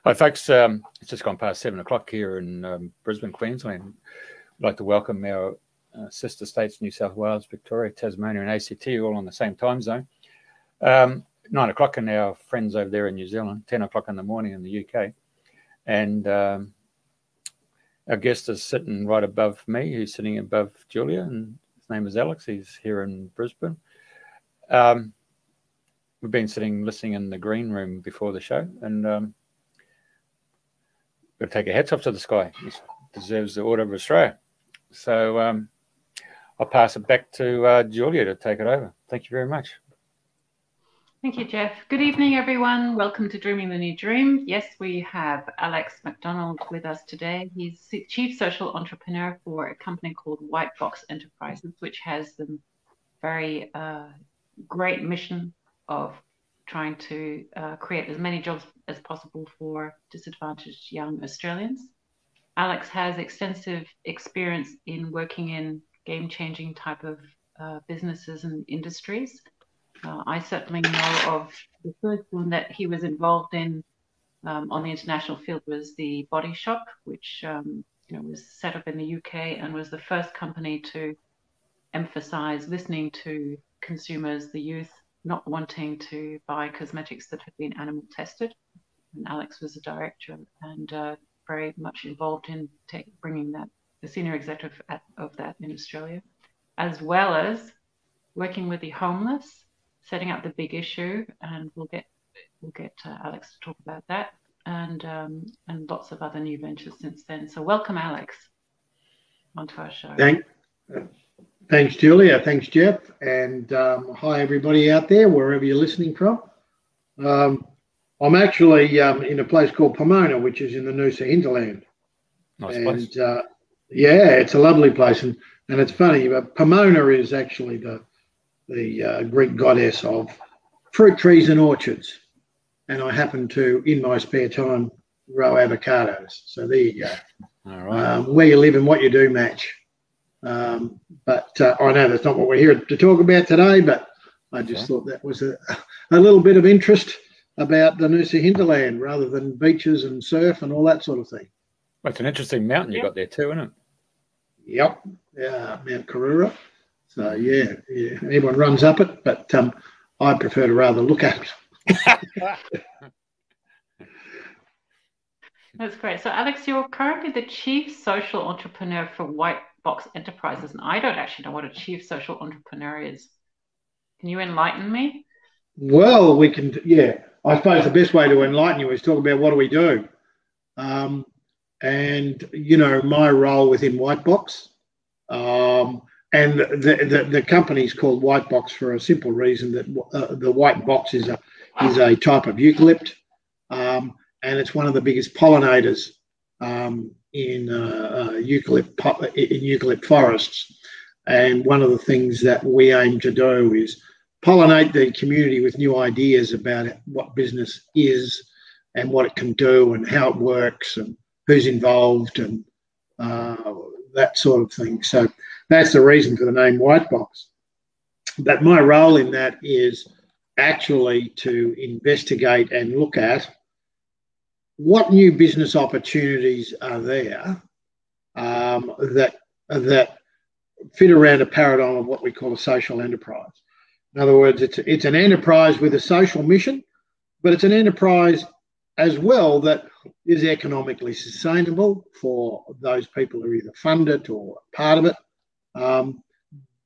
Hi folks, it's just gone past 7 o'clock here in Brisbane, Queensland. I'd like to welcome our sister states, New South Wales, Victoria, Tasmania and ACT, all on the same time zone. 9 o'clock in our friends over there in New Zealand, 10 o'clock in the morning in the UK. And our guest is sitting right above me. He's sitting above Julia, and his name is Alex. He's here in Brisbane. We've been listening in the green room before the show, and got to take our hats off to the sky. He deserves the Order of Australia. So I'll pass it back to Julia to take it over. Thank you very much. Thank you, Jeff. Good evening, everyone. Welcome to Dreaming the New Dream. Yes, we have Alex McDonald with us today. He's Chief Social Entrepreneur for a company called White Box Enterprises, which has the very great mission of trying to create as many jobs as possible for disadvantaged young Australians. Alex has extensive experience in working in game-changing type of businesses and industries. I certainly know of the first one that he was involved in on the international field was the Body Shop, which was set up in the UK and was the first company to emphasize listening to consumers, the youth, not wanting to buy cosmetics that had been animal tested. And Alex was the director and very much involved in bringing that, the senior executive of that in Australia, as well as working with the homeless, setting up the Big Issue, and we'll get Alex to talk about that, and lots of other new ventures since then. So welcome, Alex, onto our show. Thanks, Julia. Thanks, Jeff. And hi, everybody out there, wherever you're listening from. I'm actually in a place called Pomona, which is in the Noosa hinterland. Nice place. Yeah, it's a lovely place. And it's funny, but Pomona is actually the Greek goddess of fruit trees and orchards. And I happen to, in my spare time, grow avocados. So there you go. All right. Where you live and what you do match. But I know that's not what we're here to talk about today, but I just thought that was a little bit of interest about the Noosa hinterland rather than beaches and surf and all that sort of thing. Well, it's an interesting mountain you got there too, isn't it? Yep. Yeah, Mount Karura. So, yeah, everyone runs up it, but I prefer to rather look at it. That's great. So, Alex, you're currently the Chief Social Entrepreneur for White Box Enterprises, and I don't actually know what a Chief Social Entrepreneur is. Can you enlighten me? Well, we can, yeah. I suppose the best way to enlighten you is talk about what do we do. And, my role within White Box, and the company's called White Box for a simple reason that the white box is a type of eucalypt, and it's one of the biggest pollinators in eucalypt forests. And one of the things that we aim to do is pollinate the community with new ideas about what business is and what it can do and how it works and who's involved and that sort of thing. So that's the reason for the name White Box. But my role in that is actually to investigate and look at what new business opportunities are there that fit around a paradigm of what we call a social enterprise. In other words, it's an enterprise with a social mission, but it's an enterprise as well that is economically sustainable for those people who either fund it or are part of it,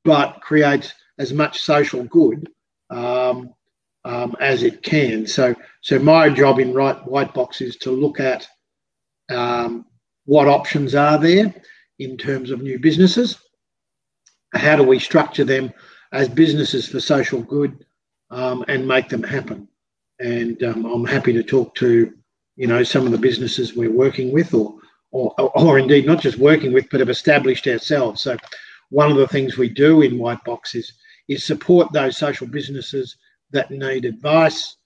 but creates as much social good as it can. So my job in White Box is to look at what options are there in terms of new businesses. How do we structure them as businesses for social good and make them happen? And I'm happy to talk to, some of the businesses we're working with or indeed not just working with, but have established ourselves. So one of the things we do in White Box is support those social businesses that need advice,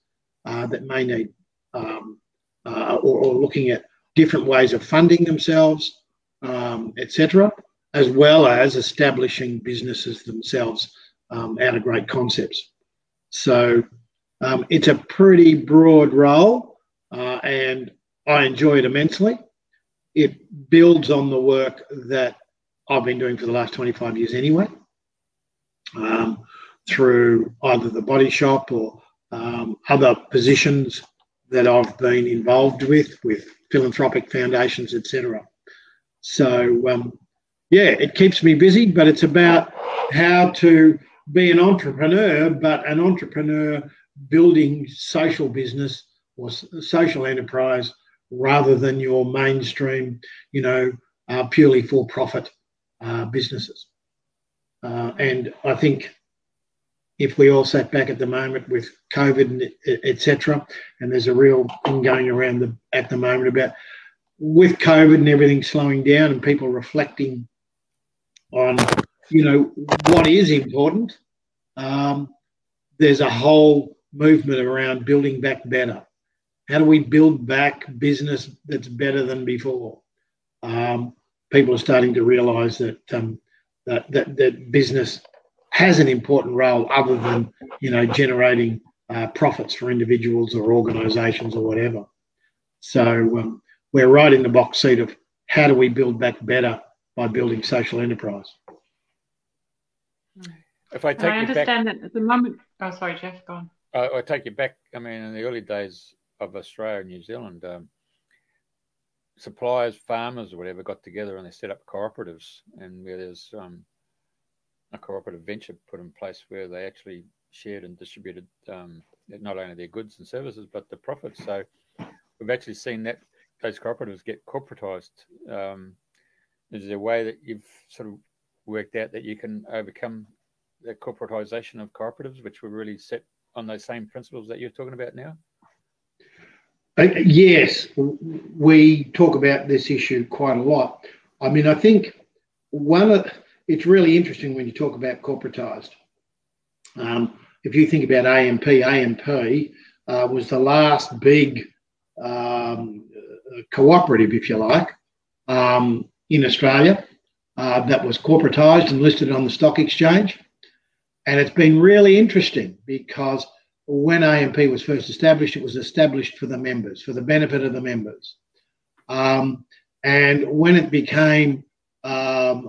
that may need or looking at different ways of funding themselves, etc., as well as establishing businesses themselves out of great concepts. So it's a pretty broad role, and I enjoy it immensely. It builds on the work that I've been doing for the last 25 years anyway, through either the body shop or other positions that I've been involved with philanthropic foundations, etc. So, yeah, it keeps me busy, but it's about how to be an entrepreneur, but an entrepreneur building social business or social enterprise rather than your mainstream, purely for-profit businesses. And I think if we all sat back at the moment with COVID, etc., and there's a real thing going around at the moment about with COVID and everything slowing down and people reflecting on, what is important, there's a whole movement around building back better. How do we build back business that's better than before? People are starting to realise that that business has an important role other than, generating profits for individuals or organisations or whatever. So we're right in the box seat of how do we build back better by building social enterprise. If I take I understand that at the moment. Oh, sorry, Jeff, go on. I take you back. I mean, in the early days of Australia and New Zealand, suppliers, farmers, or whatever, got together and they set up cooperatives, and where there's a cooperative venture put in place where they actually shared and distributed not only their goods and services but the profits. So we've actually seen that those cooperatives get corporatised. Is there a way that you've sort of worked out that you can overcome the corporatisation of cooperatives, which were really set on those same principles that you're talking about now? Yes, we talk about this issue quite a lot. I mean, I think it's really interesting when you talk about corporatised. If you think about AMP was the last big cooperative, if you like, in Australia that was corporatised and listed on the stock exchange. And it's been really interesting because when AMP was first established, it was established for the members, for the benefit of the members. And when it became an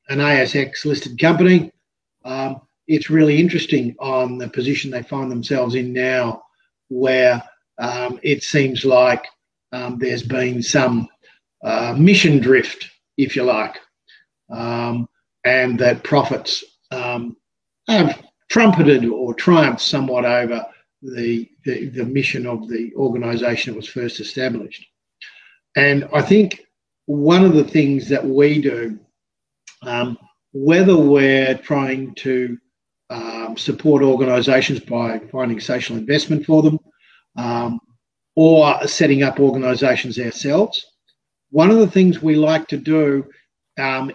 ASX listed company, it's really interesting on the position they find themselves in now, where it seems like there's been some mission drift, if you like, and that profits have trumpeted or triumphed somewhat over the mission of the organisation that was first established. And I think one of the things that we do, whether we're trying to support organisations by finding social investment for them, or setting up organisations ourselves, one of the things we like to do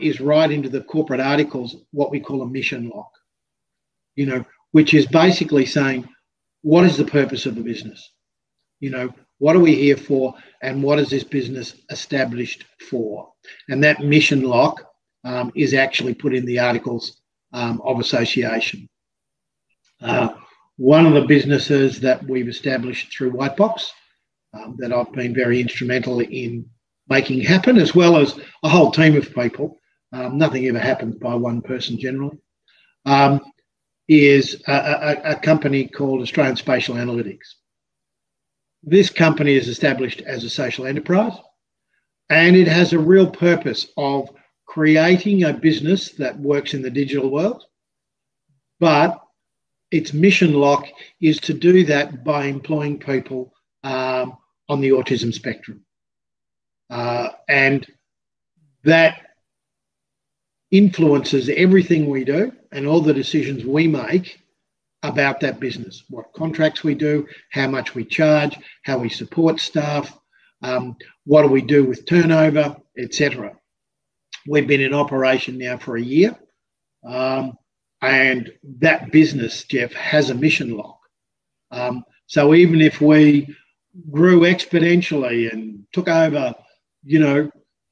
is write into the corporate articles what we call a mission lock, which is basically saying, what is the purpose of the business? What are we here for, and what is this business established for? And that mission lock is actually put in the articles of association. One of the businesses that we've established through Whitebox that I've been very instrumental in making happen, as well as a whole team of people, nothing ever happens by one person generally, is a company called Australian Spatial Analytics. This company is established as a social enterprise, and it has a real purpose of creating a business that works in the digital world, but its mission lock is to do that by employing people on the autism spectrum. And that influences everything we do and all the decisions we make about that business, what contracts we do, how much we charge, how we support staff, what do we do with turnover, etc. We've been in operation now for a year, and that business, Jeff, has a mission lock. So even if we grew exponentially and took over,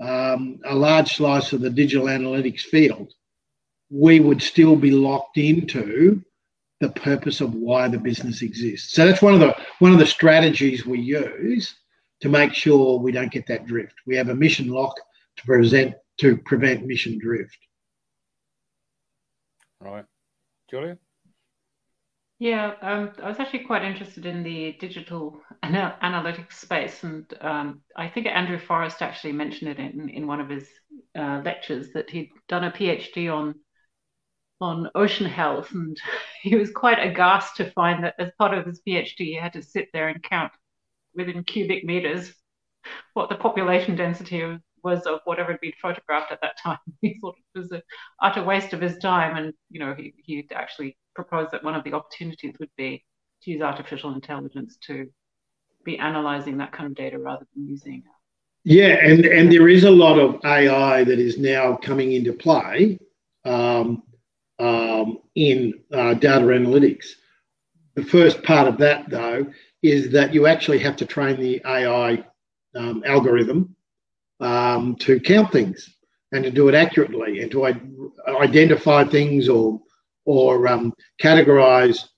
a large slice of the digital analytics field, we would still be locked into the purpose of why the business exists. So that's one of the strategies we use to make sure we don't get that drift. We have a mission lock to prevent mission drift. Right. Julia? Yeah, I was actually quite interested in the digital analytics space, and I think Andrew Forrest actually mentioned it in one of his lectures, that he'd done a PhD on ocean health, and he was quite aghast to find that as part of his PhD he had to sit there and count within cubic meters what the population density was of whatever had been photographed at that time. He thought it was an utter waste of his time, and he actually proposed that one of the opportunities would be to use artificial intelligence to be analysing that kind of data rather than using. Yeah, and there is a lot of AI that is now coming into play in data analytics. The first part of that, though, is that you actually have to train the AI algorithm to count things and to do it accurately and to identify things or categorise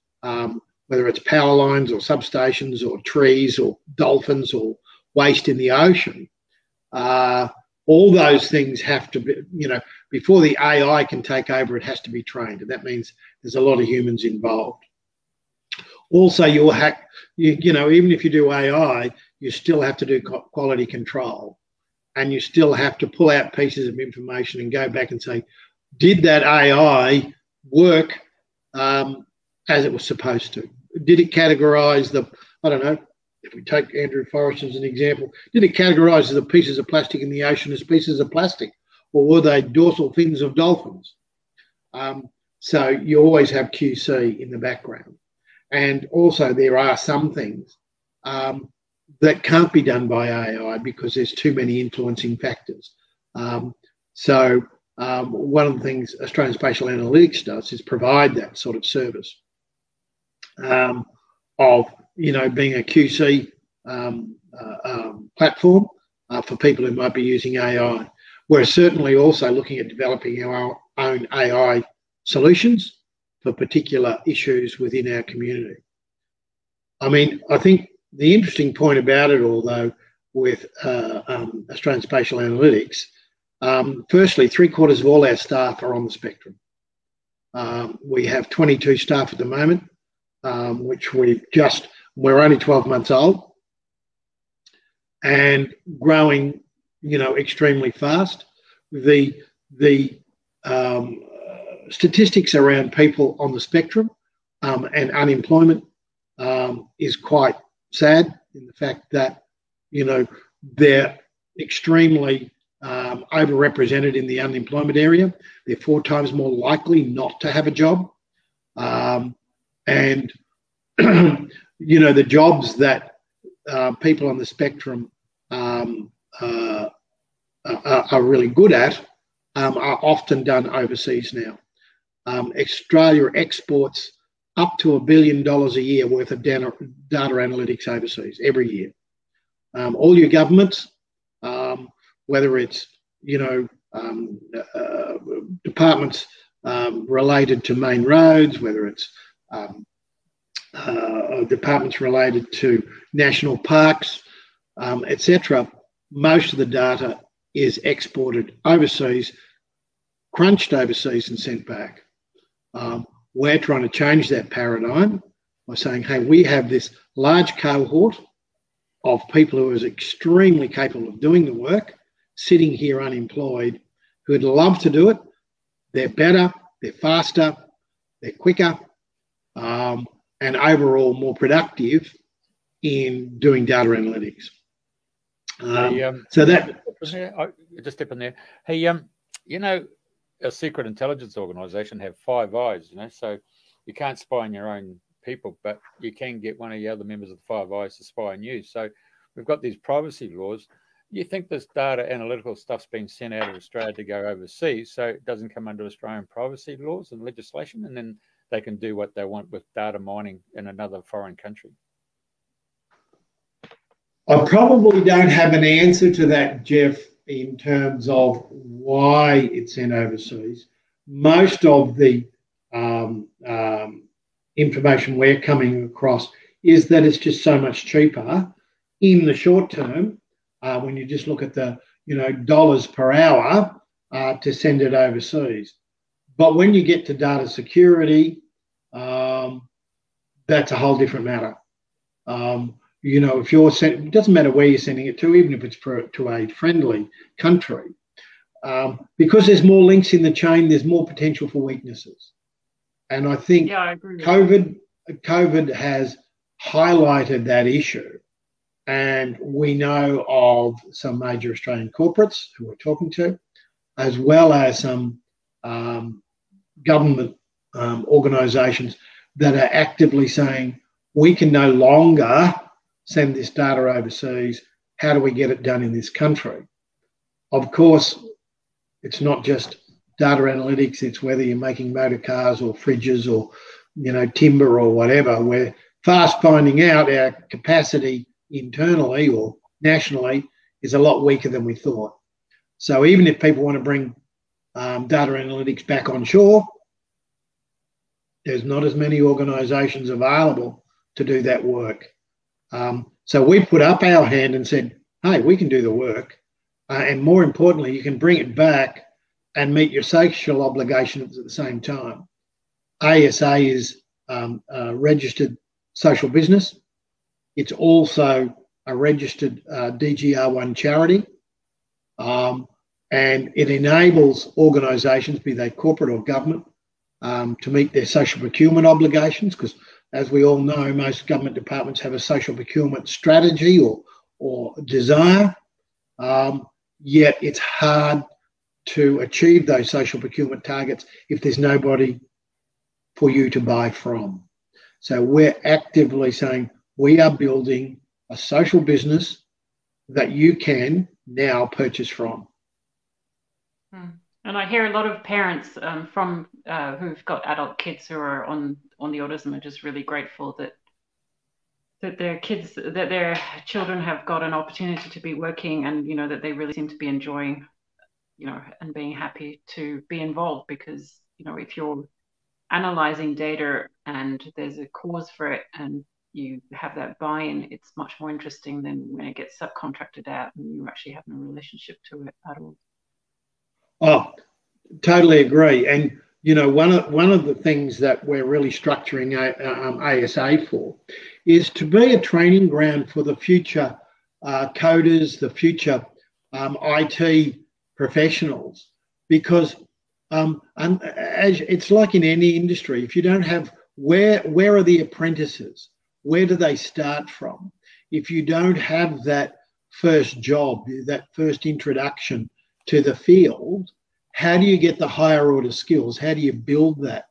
whether it's power lines or substations or trees or dolphins or waste in the ocean. All those things have to be, before the AI can take over, it has to be trained. And that means there's a lot of humans involved. Also, even if you do AI, you still have to do quality control. And you still have to pull out pieces of information and go back and say, did that AI work as it was supposed to? Did it categorise if we take Andrew Forrest as an example, did it categorise the pieces of plastic in the ocean as pieces of plastic? Or were they dorsal fins of dolphins? So you always have QC in the background. And also there are some things that can't be done by AI because there's too many influencing factors. So one of the things Australian Spatial Analytics does is provide that sort of service of being a QC platform for people who might be using AI. We're certainly also looking at developing our own AI solutions for particular issues within our community. I mean, I think the interesting point about it all, though, with Australian Spatial Analytics, firstly, 3/4 of all our staff are on the spectrum. We have 22 staff at the moment, which we're only 12 months old and growing, extremely fast. The statistics around people on the spectrum and unemployment is quite sad in the fact that, they're extremely overrepresented in the unemployment area. They're 4 times more likely not to have a job. And the jobs that people on the spectrum are really good at are often done overseas now. Australia exports up to $1 billion a year worth of data analytics overseas every year. All your governments, whether it's departments related to main roads, whether it's departments related to national parks, etc., most of the data is exported overseas, crunched overseas and sent back. We're trying to change that paradigm by saying, hey, we have this large cohort of people who are extremely capable of doing the work, sitting here unemployed, who'd love to do it. They're better, they're faster, they're quicker, and overall more productive in doing data analytics. Just step in there. Hey, a secret intelligence organisation have 5 eyes, so you can't spy on your own people, but you can get one of the other members of the 5 eyes to spy on you. So we've got these privacy laws. You think this data analytical stuff's been sent out of Australia to go overseas, so it doesn't come under Australian privacy laws and legislation, and then they can do what they want with data mining in another foreign country? I probably don't have an answer to that, Jeff, in terms of why it's sent overseas. Most of the information we're coming across is that it's just so much cheaper in the short term, when you just look at the dollars per hour to send it overseas. But when you get to data security, that's a whole different matter. If you're it doesn't matter where you're sending it to, even if it's to a friendly country, because there's more links in the chain, there's more potential for weaknesses. And I think I agree with COVID has highlighted that issue. And we know of some major Australian corporates who we're talking to, as well as some government organisations that are actively saying, we can no longer send this data overseas. How do we get it done in this country? Of course, it's not just data analytics. It's whether you're making motor cars or fridges or, timber or whatever. We're fast finding out our capacity internally or nationally is a lot weaker than we thought. So even if people want to bring data analytics back on shore, there's not as many organisations available to do that work. So we put up our hand and said, hey, we can do the work. And more importantly, you can bring it back and meet your social obligations at the same time. ASA is a registered social business. It's also a registered DGR1 charity. And it enables organisations, be they corporate or government, to meet their social procurement obligations, because as we all know, most government departments have a social procurement strategy or desire, yet it's hard to achieve those social procurement targets if there's nobody for you to buy from. So we're actively saying we are building a social business that you can now purchase from. And I hear a lot of parents from who've got adult kids who are on the autism are just really grateful that their children have got an opportunity to be working, and that they really seem to be enjoying, and being happy to be involved, because if you're analyzing data and there's a cause for it and you have that buy-in, it's much more interesting than when it gets subcontracted out and you actually have no relationship to it at all. Oh, totally agree. And one of the things that we're really structuring ASA for is to be a training ground for the future coders, the future IT professionals, because it's like in any industry. If you don't have where are the apprentices? Where do they start from? If you don't have that first job, that first introduction to the field, how do you get the higher order skills? How do you build that?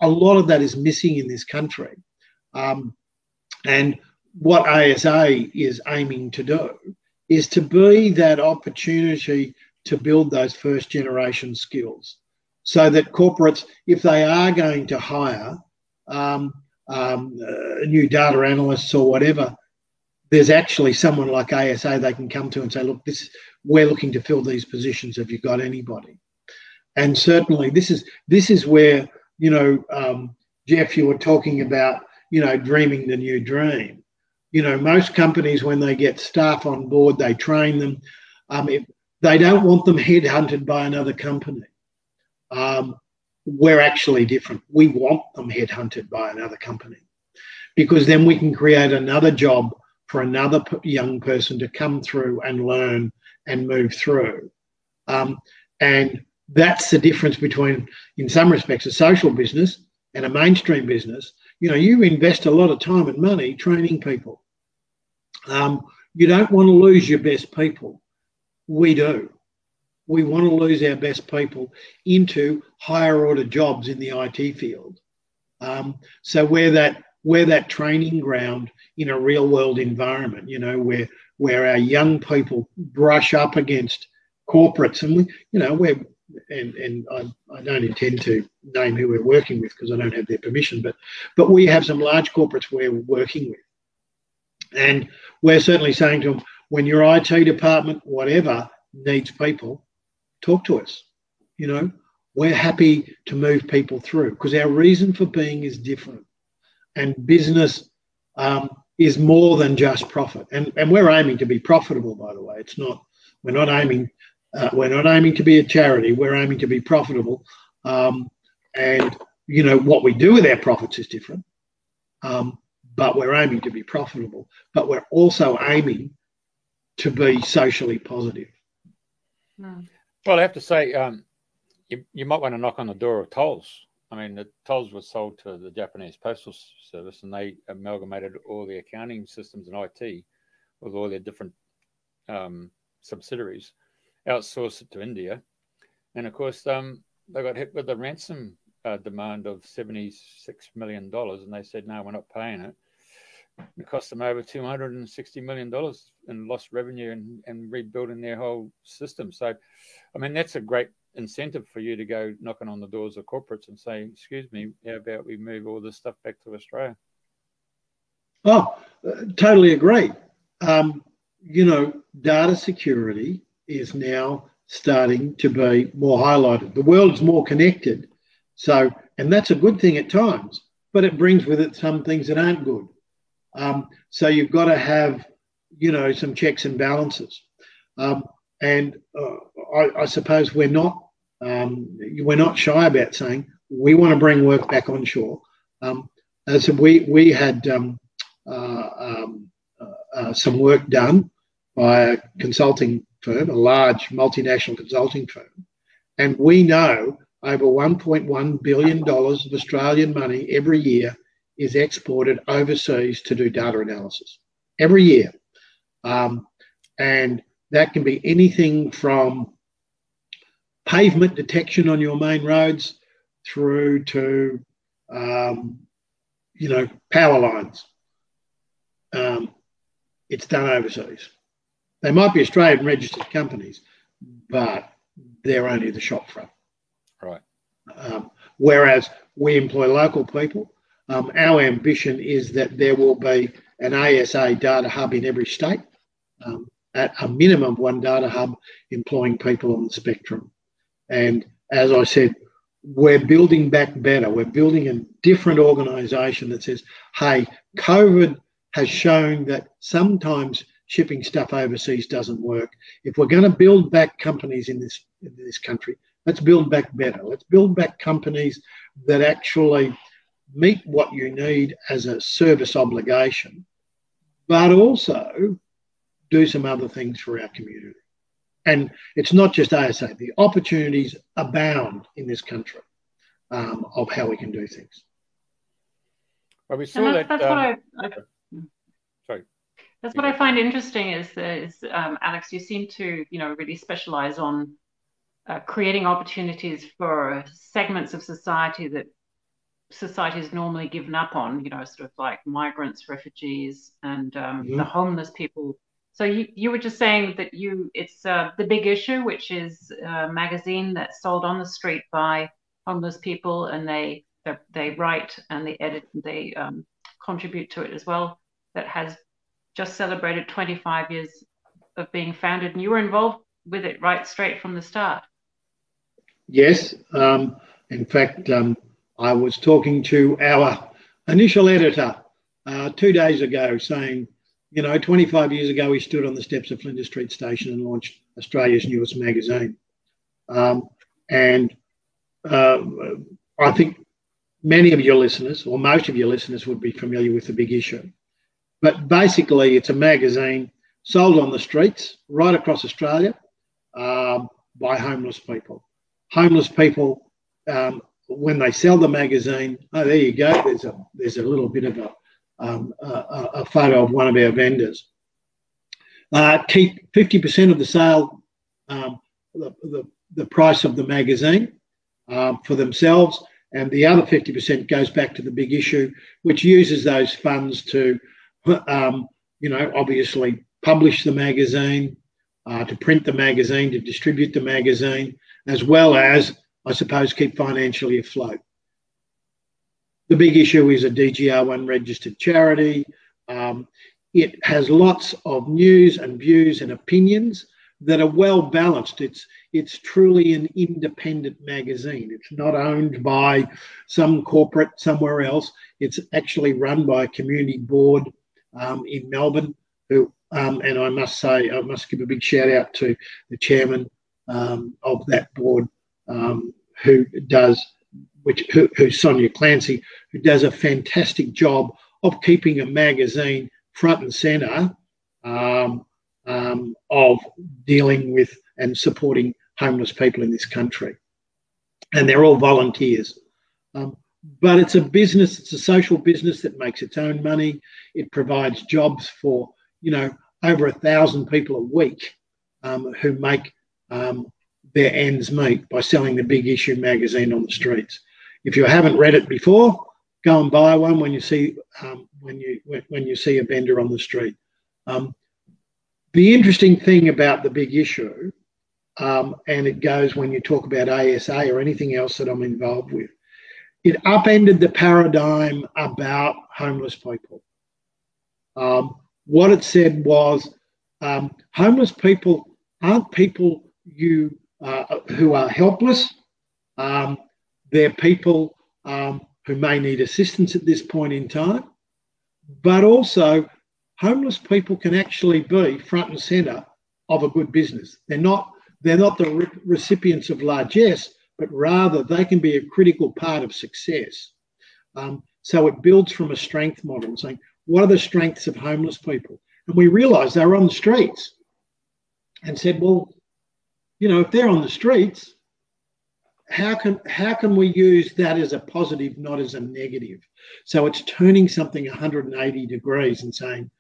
A lot of that is missing in this country. And what ASA is aiming to do is to be that opportunity to build those first generation skills, so that corporates, if they are going to hire new data analysts or whatever, there's actually someone like ASA they can come to and say, look, we're looking to fill these positions. Have you got anybody? And certainly this is where, Jeff, you were talking about, dreaming the new dream. Most companies, when they get staff on board, they train them. They don't want them headhunted by another company. We're actually different. We want them headhunted by another company, because then we can create another job for another young person to come through and learn and move through. And that's the difference between, in some respects, a social business and a mainstream business. You invest a lot of time and money training people. You don't want to lose your best people. We do. We want to lose our best people into higher order jobs in the IT field. So we're that training ground in a real world environment, where our young people brush up against corporates, and I don't intend to name who we're working with because I don't have their permission, but we have some large corporates we're working with, and we're certainly saying to them, when your IT department, whatever, needs people, talk to us. We're happy to move people through, because our reason for being is different, and business is more than just profit, and we're aiming to be profitable. By the way, it's not. We're not aiming to be a charity. We're aiming to be profitable, and you know what we do with our profits is different. But we're aiming to be profitable. But we're also aiming to be socially positive. Well, I have to say, you might want to knock on the door of tolls. I mean, the tolls were sold to the Japanese Postal Service, and they amalgamated all the accounting systems and IT with all their different subsidiaries, outsourced it to India. And of course, they got hit with a ransom demand of $76 million, and they said, no, we're not paying it. It cost them over $260 million in lost revenue and rebuilding their whole system. So, I mean, that's a great incentive for you to go knocking on the doors of corporates and say, excuse me, how about we move all this stuff back to Australia? Oh, totally agree. You know, data security is now starting to be more highlighted. The world is more connected. So, and that's a good thing at times, but it brings with it some things that aren't good. So you've got to have, you know, some checks and balances. I suppose we're not shy about saying we want to bring work back onshore. So we had some work done by a consulting firm, a large multinational consulting firm, and we know over $1.1 billion of Australian money every year is exported overseas to do data analysis every year. And that can be anything from pavement detection on your main roads through to, you know, power lines. It's done overseas. They might be Australian registered companies, but they're only the shop front. Right. Whereas we employ local people. Our ambition is that there will be an ASA data hub in every state, at a minimum one data hub employing people on the spectrum. And as I said, we're building back better. We're building a different organisation that says, hey, COVID has shown that sometimes shipping stuff overseas doesn't work. If we're going to build back companies in this country, let's build back better. Let's build back companies that actually meet what you need as a service obligation, but also do some other things for our community. And it's not just ASA. The opportunities abound in this country of how we can do things. Well, we saw that. That's what I find interesting is Alex, you seem to, you know, really specialise on creating opportunities for segments of society that society is normally given up on, you know, sort of like migrants, refugees, and the homeless people. So you were just saying that it's The Big Issue, which is a magazine that's sold on the street by homeless people, and they write and they edit and they contribute to it as well, that has just celebrated 25 years of being founded, and you were involved with it right straight from the start. Yes. In fact, I was talking to our initial editor 2 days ago saying, you know, 25 years ago, we stood on the steps of Flinders Street Station and launched Australia's newest magazine. And I think many of your listeners, or most of your listeners, would be familiar with The Big Issue. But basically, it's a magazine sold on the streets right across Australia by homeless people. Homeless people, when they sell the magazine, oh, there you go. There's a little bit of a photo of one of our vendors. Keep 50% of the sale, the price of the magazine for themselves, and the other 50% goes back to The Big Issue, which uses those funds to, you know, obviously publish the magazine, to print the magazine, to distribute the magazine, as well as, I suppose, keep financially afloat. The Big Issue is a DGR1 registered charity. It has lots of news and views and opinions that are well balanced. It's truly an independent magazine. It's not owned by some corporate somewhere else. It's actually run by a community board in Melbourne, who, and I must say, I must give a big shout out to the chairman of that board, who's Sonia Clancy, who does a fantastic job of keeping a magazine front and centre of dealing with and supporting homeless people in this country. And they're all volunteers. But it's a business, it's a social business that makes its own money. It provides jobs for, over 1,000 people a week who make their ends meet by selling the Big Issue magazine on the streets. If you haven't read it before, go and buy one when you see when you see a vendor on the street. The interesting thing about the Big Issue, and it goes when you talk about ASA or anything else that I'm involved with, it upended the paradigm about homeless people. What it said was, homeless people aren't people who are helpless. They're people who may need assistance at this point in time, but also homeless people can actually be front and centre of a good business. They're not the recipients of largesse, but rather they can be a critical part of success. So it builds from a strength model, saying, what are the strengths of homeless people? And we realised they were on the streets and said, well, if they're on the streets, how can we use that as a positive, not as a negative? So it's turning something 180 degrees and saying,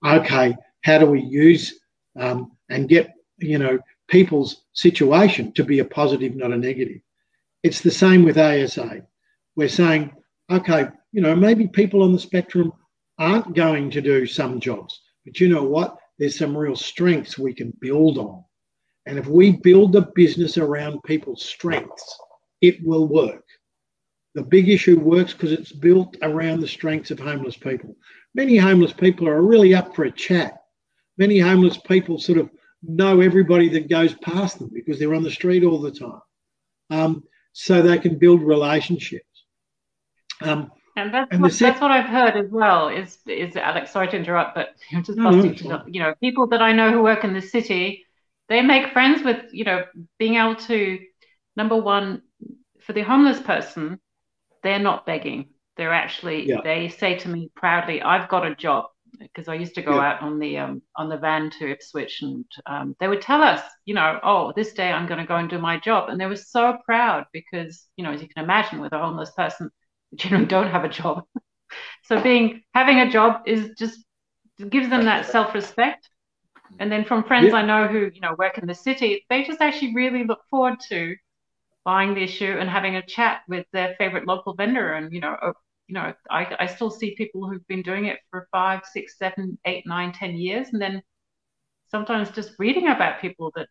okay, how do we use and get, people's situation to be a positive, not a negative? It's the same with ASA. We're saying, okay, maybe people on the spectrum aren't going to do some jobs, but you know what? There's some real strengths we can build on. And if we build a business around people's strengths, it will work. The Big Issue works because it's built around the strengths of homeless people. Many homeless people are really up for a chat. Many homeless people sort of know everybody that goes past them because they're on the street all the time. So they can build relationships. And that's what I've heard as well, is Alex, sorry to interrupt, but I'm just busting people that I know who work in the city, they make friends with, being able to, number one, for the homeless person, they're not begging. They're actually, they say to me proudly, I've got a job, because I used to go out on the van to Ipswich, and they would tell us, oh, this day I'm going to go and do my job. And they were so proud because, as you can imagine, with a homeless person, they generally don't have a job. So having a job just gives them that self-respect. And then from friends I know who, work in the city, they just actually really look forward to buying the issue and having a chat with their favorite local vendor. And, I still see people who've been doing it for 5, 6, 7, 8, 9, 10 years. And then sometimes just reading about people that,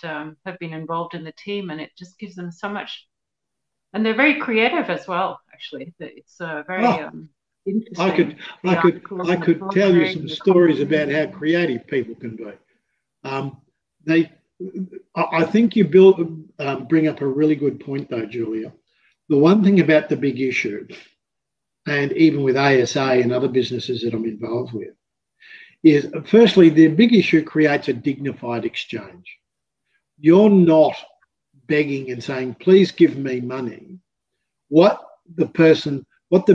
have been involved in the team, and it just gives them so much. And they're very creative as well, actually. It's very interesting. I could tell you some stories about how creative people can be. I think you bring up a really good point, though, Julia. The one thing about the Big Issue, and even with ASA and other businesses that I'm involved with, is firstly, the Big Issue creates a dignified exchange. You're not begging and saying, please give me money. What the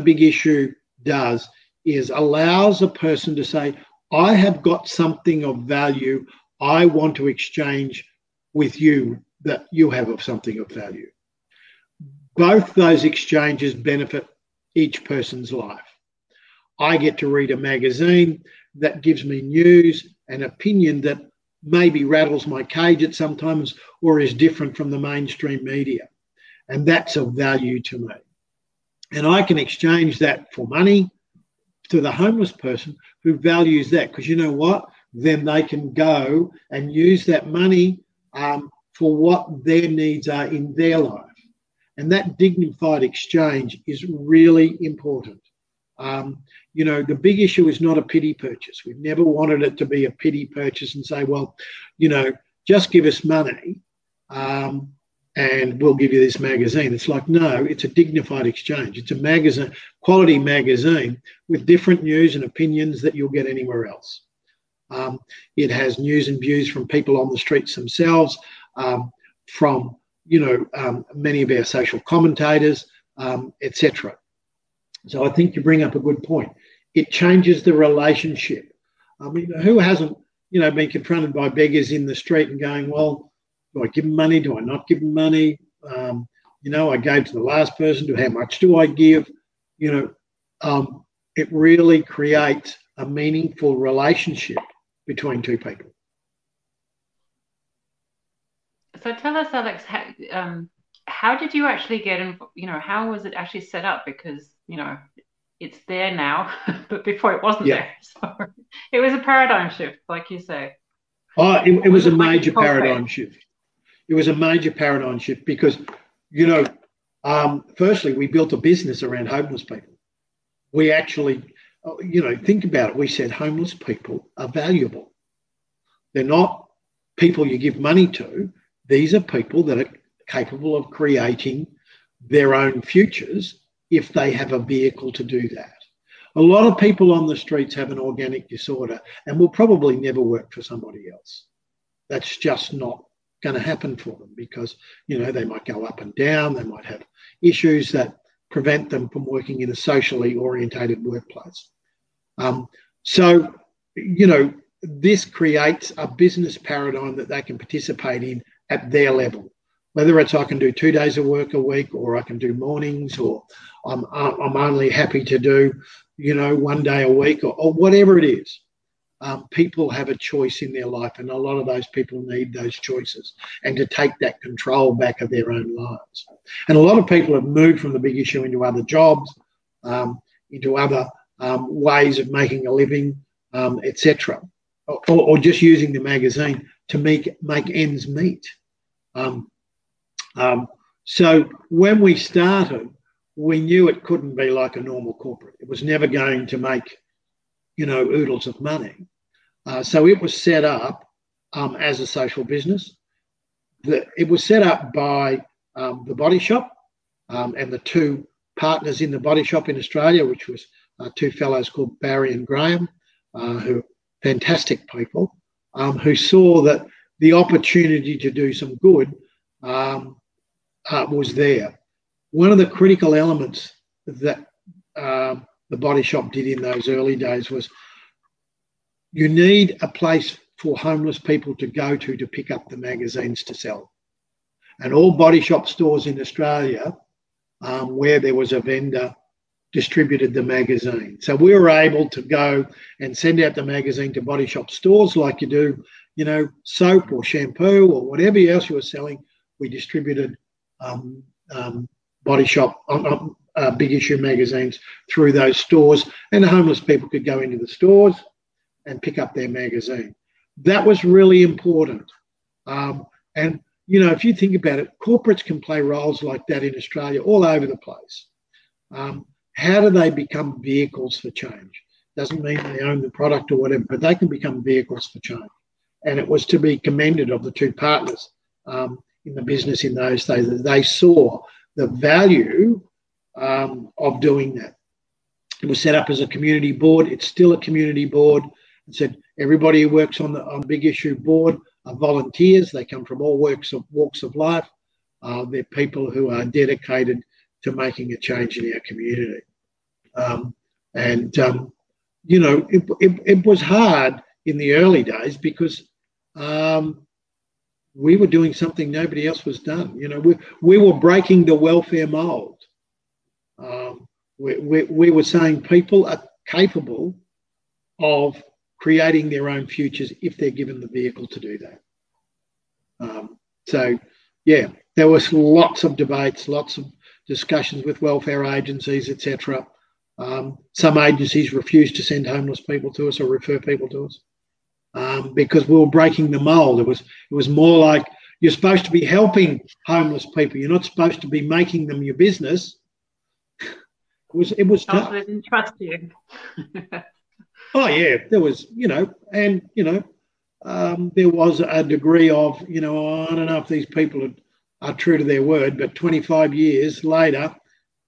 Big Issue does is allows a person to say, I have got something of value I want to exchange with you that you have of something of value. Both those exchanges benefit each person's life. I get to read a magazine that gives me news and opinion that maybe rattles my cage at sometimes or is different from the mainstream media. And that's of value to me. And I can exchange that for money to the homeless person who values that, because you know what? Then they can go and use that money for what their needs are in their life. And that dignified exchange is really important. The Big Issue is not a pity purchase. We've never wanted it to be a pity purchase and say, well, just give us money and we'll give you this magazine. It's like, no, it's a dignified exchange. It's a magazine, quality magazine with different news and opinions that you'll get anywhere else. It has news and views from people on the streets themselves, from, many of our social commentators, etc. So I think you bring up a good point. It changes the relationship. I mean, who hasn't, been confronted by beggars in the street and going, well, do I give them money? Do I not give them money? I gave to the last person. How much do I give? It really creates a meaningful relationship between two people. So tell us, Alex, how did you actually get in? How was it actually set up? Because it's there now, but before it wasn't there. So it was a paradigm shift, like you say. It was a major paradigm shift. It was a major paradigm shift because, firstly, we built a business around homeless people. We actually, think about it. We said homeless people are valuable. They're not people you give money to. These are people that are capable of creating their own futures if they have a vehicle to do that. A lot of people on the streets have an organic disorder and will probably never work for somebody else. That's just not going to happen for them because, they might go up and down. They might have issues that prevent them from working in a socially orientated workplace. So, this creates a business paradigm that they can participate in at their level. Whether it's I can do 2 days of work a week, or I can do mornings, or I'm only happy to do, 1 day a week, or whatever it is. People have a choice in their life, and a lot of those people need those choices and to take that control back of their own lives. And a lot of people have moved from the big issue into other jobs, into other ways of making a living, etc., or just using the magazine to make ends meet. So when we started, we knew it couldn't be like a normal corporate. It was never going to make, oodles of money. So it was set up as a social business. It was set up by the Body Shop and the two partners in the Body Shop in Australia, which was two fellows called Barry and Graham, who are fantastic people, who saw that the opportunity to do some good was there. One of the critical elements that the Body Shop did in those early days was you need a place for homeless people to go to pick up the magazines to sell. And all Body Shop stores in Australia, where there was a vendor, distributed the magazine. So we were able to go and send out the magazine to Body Shop stores like you do, soap or shampoo or whatever else you were selling. We distributed Body Shop big issue magazines through those stores, and the homeless people could go into the stores and pick up their magazine. That was really important. And, if you think about it, corporates can play roles like that in Australia all over the place. How do they become vehicles for change? Doesn't mean they own the product or whatever, but they can become vehicles for change. And it was to be commended of the two partners in the business in those days that they saw the value of doing that. It was set up as a community board. It's still a community board. It said everybody who works on the big issue board are volunteers. They come from all walks of life. They're people who are dedicated to making a change in our community. It was hard in the early days because we were doing something nobody else was done. We were breaking the welfare mould. We were saying people are capable of creating their own futures if they're given the vehicle to do that. There was lots of debates, lots of discussions with welfare agencies, etc. Some agencies refused to send homeless people to us or refer people to us because we were breaking the mould. It was more like you're supposed to be helping homeless people. You're not supposed to be making them your business. It was tough. They didn't trust you. Oh yeah, there was, there was a degree of, I don't know if these people are true to their word, but 25 years later,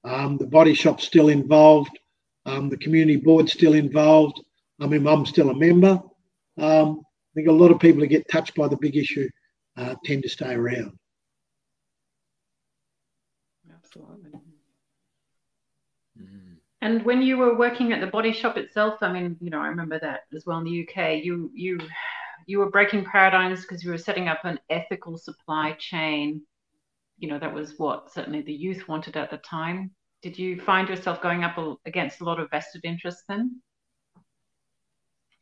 the body shop's still involved, the community board's still involved. I mean, I'm still a member. I think a lot of people who get touched by the big issue tend to stay around. Absolutely. And when you were working at the body shop itself, I mean, you know, I remember that as well in the UK. You were breaking paradigms because you were setting up an ethical supply chain. You know, that was what certainly the youth wanted at the time. Did you find yourself going up against a lot of vested interests then?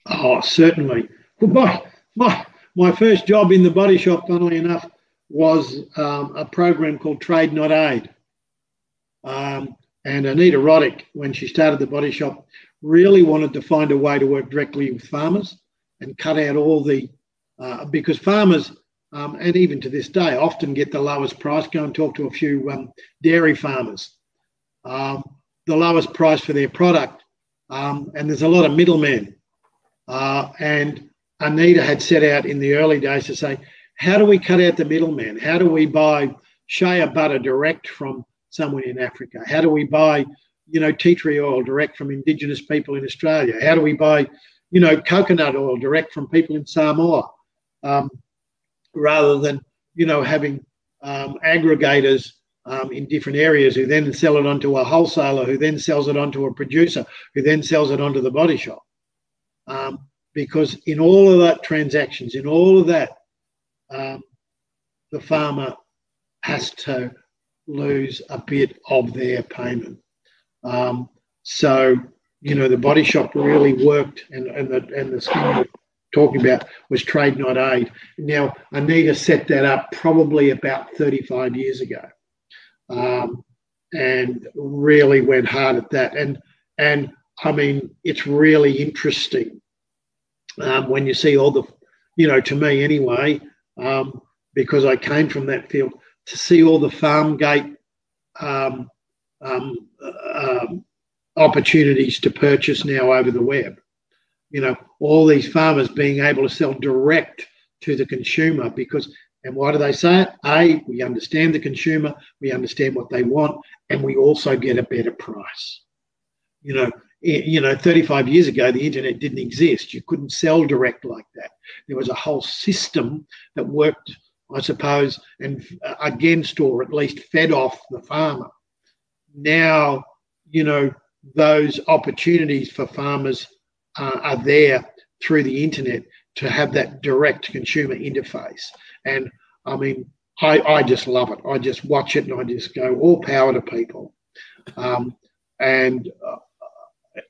Oh, certainly. Well, my first job in the body shop, funnily enough, was a program called Trade Not Aid. And Anita Roddick, when she started the body shop, really wanted to find a way to work directly with farmers and cut out all the, because farmers, and even to this day, often get the lowest price. Go and talk to a few dairy farmers. The lowest price for their product. And there's a lot of middlemen. And Anita had set out in the early days to say, how do we cut out the middleman? How do we buy shea butter direct from someone in Africa? How do we buy, you know, tea tree oil direct from Indigenous people in Australia? How do we buy, you know, coconut oil direct from people in Samoa? Rather than, you know, having aggregators in different areas who then sell it onto a wholesaler, who then sells it onto a producer, who then sells it onto the body shop. Because in all of that transactions, in all of that, the farmer has to lose a bit of their payment. So, you know, the body shop really worked, and the scheme we're talking about was Trade Not Aid. Now, Anita set that up probably about 35 years ago, and really went hard at that. And I mean, it's really interesting when you see all the, you know, to me anyway, because I came from that field, to see all the farm gate opportunities to purchase now over the web. You know, all these farmers being able to sell direct to the consumer because, and why do they say it? A, we understand the consumer, we understand what they want, and we also get a better price. You know, 35 years ago, the internet didn't exist. You couldn't sell direct like that. There was a whole system that worked, I suppose, and against or at least fed off the farmer. Now, you know, those opportunities for farmers are there through the internet to have that direct consumer interface. And I mean, I just love it. I just watch it and I just go, all power to people.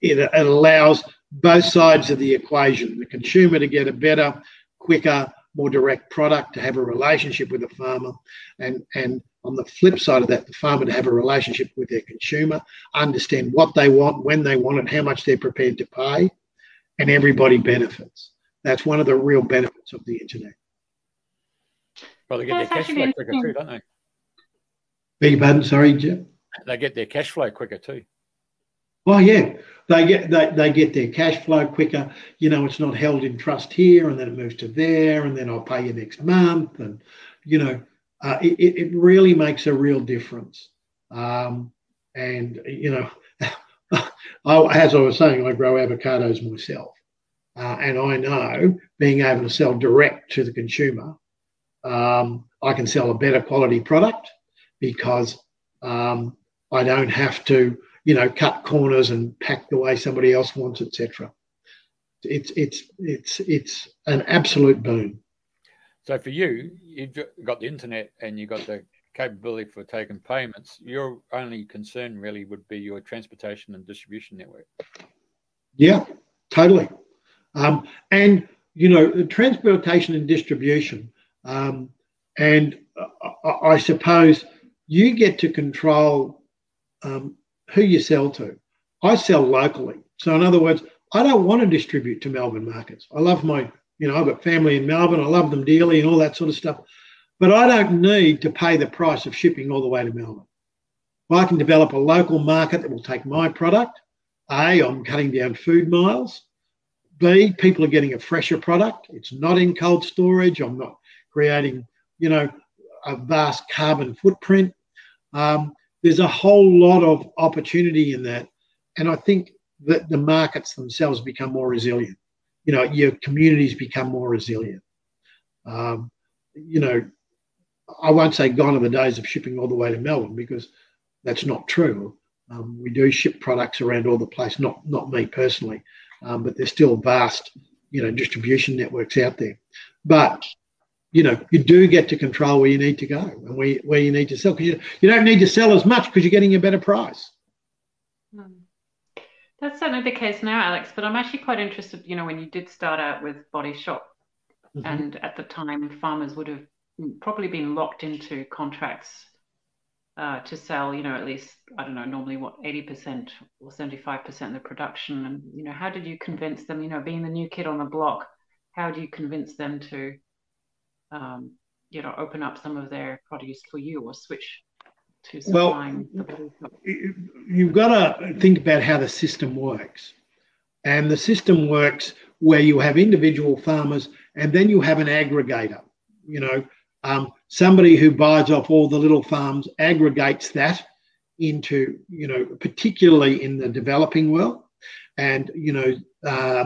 It allows both sides of the equation, the consumer to get a better, quicker, more direct product, to have a relationship with the farmer, and on the flip side of that, the farmer to have a relationship with their consumer, understand what they want, when they want it, how much they're prepared to pay, and everybody benefits. That's one of the real benefits of the internet. Well, they get their cash flow quicker too, don't they? Beg your pardon, sorry, Jeff? They get their cash flow quicker too. Well, yeah, they get their cash flow quicker. You know, it's not held in trust here and then it moves to there and then I'll pay you next month. And, you know, it really makes a real difference. And, you know, as I was saying, I grow avocados myself. And I know being able to sell direct to the consumer, I can sell a better quality product because I don't have to, you know, cut corners and pack the way somebody else wants, etc. It's an absolute boon. So for you, you've got the internet and you've got the capability for taking payments. Your only concern really would be your transportation and distribution network. Yeah, totally. And, you know, the transportation and distribution, and I suppose you get to control who you sell to. I sell locally. So in other words, I don't want to distribute to Melbourne markets. I love my, you know, I've got family in Melbourne. I love them dearly and all that sort of stuff. But I don't need to pay the price of shipping all the way to Melbourne. I can develop a local market that will take my product. A, I'm cutting down food miles. B, people are getting a fresher product. It's not in cold storage. I'm not creating, you know, a vast carbon footprint. There's a whole lot of opportunity in that. And I think that the markets themselves become more resilient. You know, your communities become more resilient. You know, I won't say gone are the days of shipping all the way to Melbourne, because that's not true. We do ship products around all the place, not me personally, but there's still vast, you know, distribution networks out there. But, you know, you do get to control where you need to go and where you need to sell, because you don't need to sell as much because you're getting a better price. That's certainly the case now, Alex, but I'm actually quite interested, you know, when you did start out with Body Shop, and at the time farmers would have probably been locked into contracts to sell, you know, at least, I don't know, normally what, 80% or 75% of the production. And, you know, how did you convince them, you know, being the new kid on the block, how do you convince them to, you know, open up some of their produce for you or switch to supplying the Body Shop? You've got to think about how the system works. And the system works where you have individual farmers and then you have an aggregator, you know, somebody who buys off all the little farms, aggregates that into, you know, particularly in the developing world. And, you know,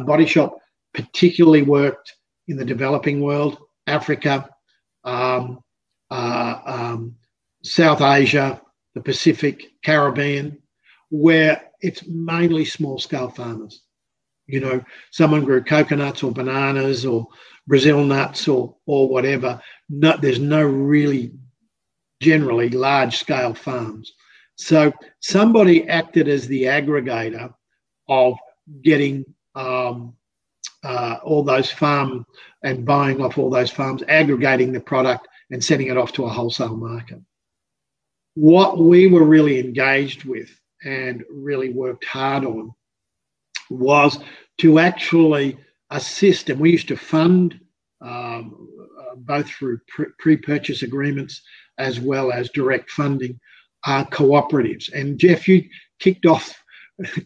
Body Shop particularly worked in the developing world, Africa, South Asia, the Pacific, Caribbean, where it's mainly small scale farmers. You know, someone grew coconuts or bananas or Brazil nuts or whatever. There's no really generally large scale farms. So somebody acted as the aggregator of getting all those farms and buying off all those farms, aggregating the product and sending it off to a wholesale market. What we were really engaged with and really worked hard on was to actually assist, and we used to fund both through pre-purchase agreements as well as direct funding, cooperatives. And Jeff, you kicked off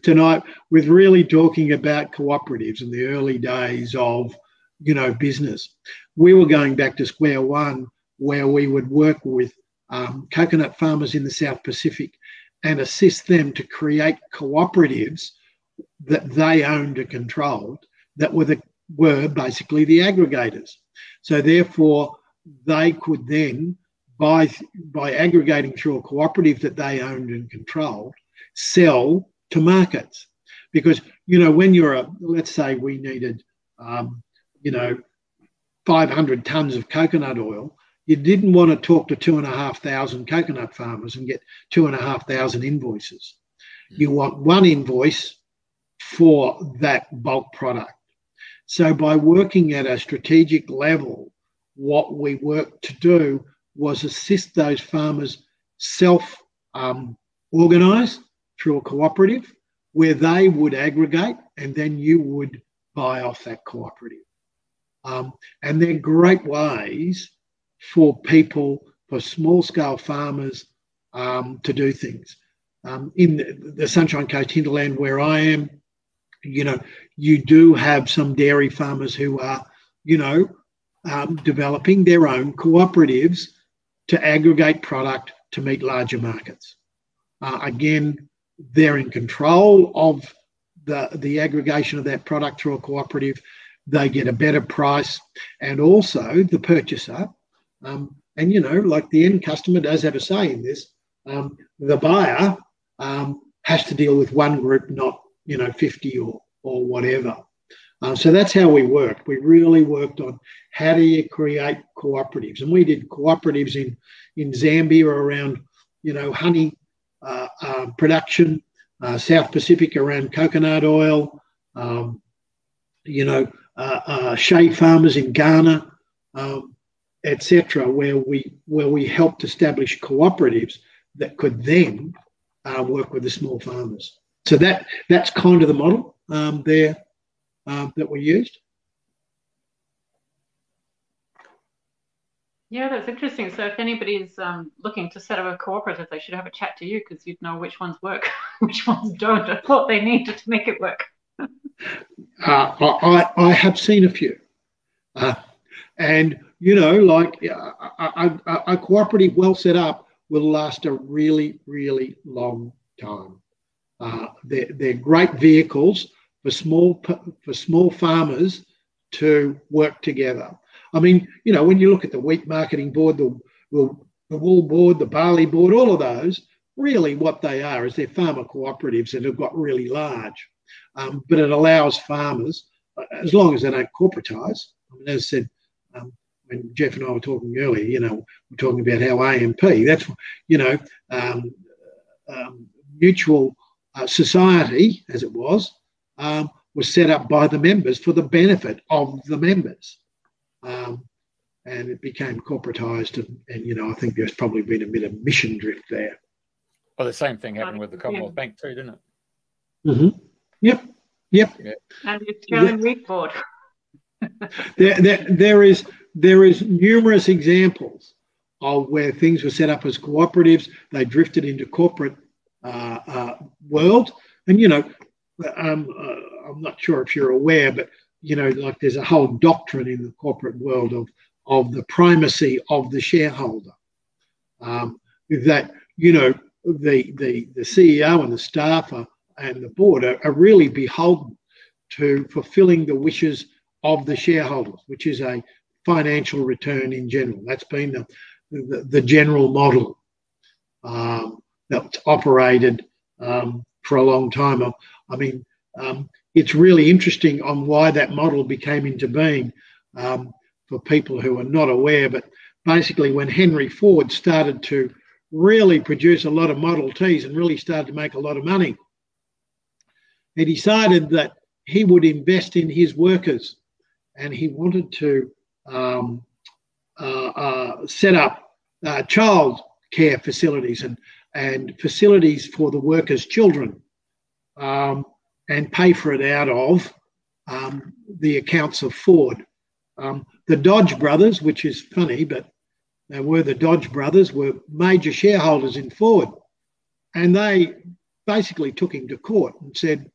tonight with really talking about cooperatives in the early days of, you know, business. We were going back to square one, where we would work with coconut farmers in the South Pacific and assist them to create cooperatives that they owned and controlled, that were basically the aggregators. So therefore, they could then, by aggregating through a cooperative that they owned and controlled, sell to markets. Because, you know, when you're let's say we needed, you know, 500 tons of coconut oil, you didn't want to talk to 2,500 coconut farmers and get 2,500 invoices. You want one invoice for that bulk product. So by working at a strategic level, what we worked to do was assist those farmers self-organise through a cooperative where they would aggregate and then you would buy off that cooperative. And they're great ways for people, for small-scale farmers to do things. In the Sunshine Coast hinterland where I am, you know, you do have some dairy farmers who are, you know, developing their own cooperatives to aggregate product to meet larger markets. Again, they're in control of the aggregation of that product through a cooperative. They get a better price, and also the purchaser, and, you know, like the end customer does have a say in this, the buyer has to deal with one group, not, you know, 50 or whatever. So that's how we worked. We really worked on how do you create cooperatives. And we did cooperatives in Zambia around, you know, honey production, South Pacific around coconut oil, you know, shea farmers in Ghana, etc., where we helped establish cooperatives that could then work with the small farmers. So that's kind of the model there that we used. Yeah, that's interesting. So if anybody's looking to set up a cooperative, they should have a chat to you because you'd know which ones work, which ones don't, or what they need to make it work. I have seen a few. And like a cooperative well set up will last a really, really long time. They're great vehicles for small farmers to work together. I mean, when you look at the wheat marketing board, the wool board, the barley board, all of those, really what they are is they're farmer cooperatives that have got really large. But it allows farmers, as long as they don't corporatise. I mean, as I said, when Jeff and I were talking earlier, we're talking about how AMP, that's, mutual society, as it was set up by the members for the benefit of the members. And it became corporatised, and I think there's probably been a bit of mission drift there. Well, the same thing happened with the Commonwealth Bank too, didn't it? Mm-hmm. Yep. Yeah. And the Australian Wheat Board. there is numerous examples of where things were set up as cooperatives. They drifted into corporate world, and I'm not sure if you're aware, but like there's a whole doctrine in the corporate world of the primacy of the shareholder. That the CEO and the staff and the board are really beholden to fulfilling the wishes of the shareholders, which is a financial return in general. That's been the general model that's operated for a long time. I mean, it's really interesting on why that model became into being for people who are not aware. But basically, when Henry Ford started to really produce a lot of Model Ts and really started to make a lot of money, he decided that he would invest in his workers, and he wanted to set up child care facilities and facilities for the workers' children, and pay for it out of the accounts of Ford. The Dodge brothers, which is funny, but they were the Dodge brothers, were major shareholders in Ford. And they basically took him to court and said,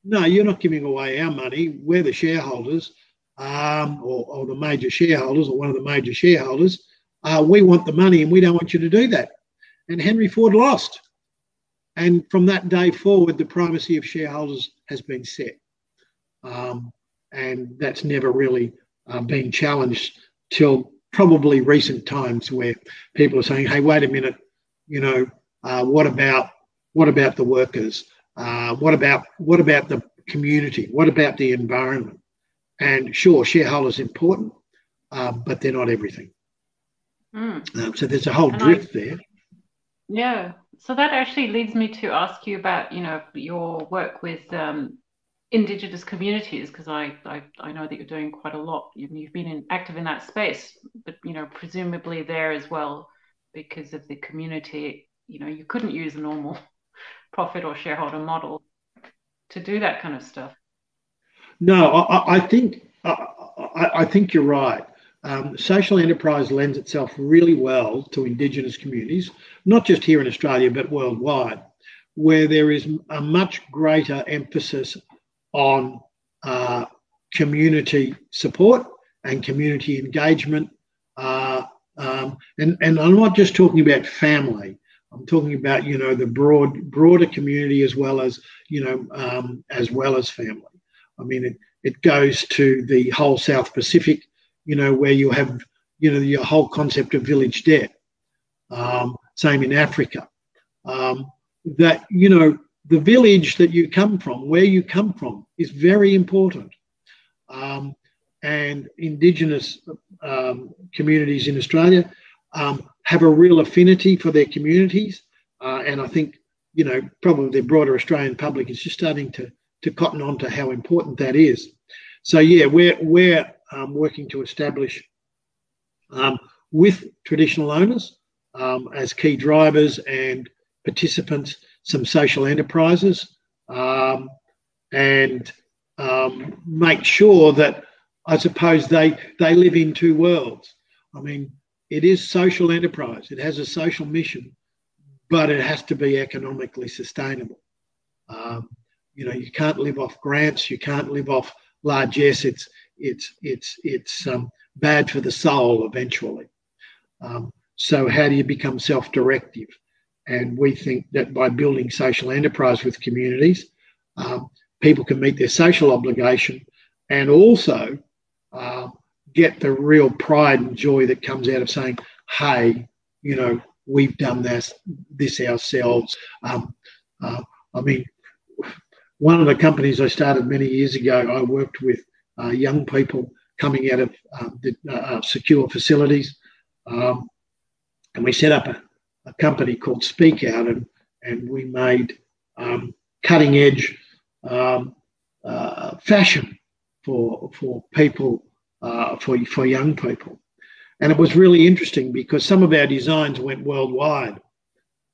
no, you're not giving away our money. We're the shareholders, or the major shareholders, or one of the major shareholders. We want the money and we don't want you to do that. And Henry Ford lost. And from that day forward, the primacy of shareholders has been set. And that's never really been challenged till probably recent times, where people are saying, hey, wait a minute, what about the workers? What about the community? What about the environment? And sure, shareholders are important, but they're not everything. So there's a whole drift there. Yeah. So that actually leads me to ask you about, your work with Indigenous communities, because I know that you're doing quite a lot. You've been active in that space, but, presumably there as well, because of the community, you couldn't use a normal profit or shareholder model to do that kind of stuff. No, I think you're right. Social enterprise lends itself really well to Indigenous communities, not just here in Australia, but worldwide, where there is a much greater emphasis on community support and community engagement. And I'm not just talking about family. I'm talking about, the broader community as well as family. I mean, it goes to the whole South Pacific, where you have, your whole concept of village debt. Same in Africa. That, the village that you come from, where you come from, is very important. And Indigenous communities in Australia have a real affinity for their communities. And I think, probably the broader Australian public is just starting to cotton on to how important that is. So, yeah, we're working to establish with traditional owners as key drivers and participants some social enterprises, and make sure that, I suppose, they live in two worlds. I mean, it is social enterprise. It has a social mission, but it has to be economically sustainable. You can't live off grants. You can't live off largesse. It's bad for the soul eventually. So how do you become self-directive? And we think that by building social enterprise with communities, people can meet their social obligation and also get the real pride and joy that comes out of saying, hey, you know, we've done this ourselves. I mean, one of the companies I started many years ago, I worked with young people coming out of the secure facilities. And we set up a company called Speak Out, and we made cutting edge fashion for people, for young people. And it was really interesting because some of our designs went worldwide.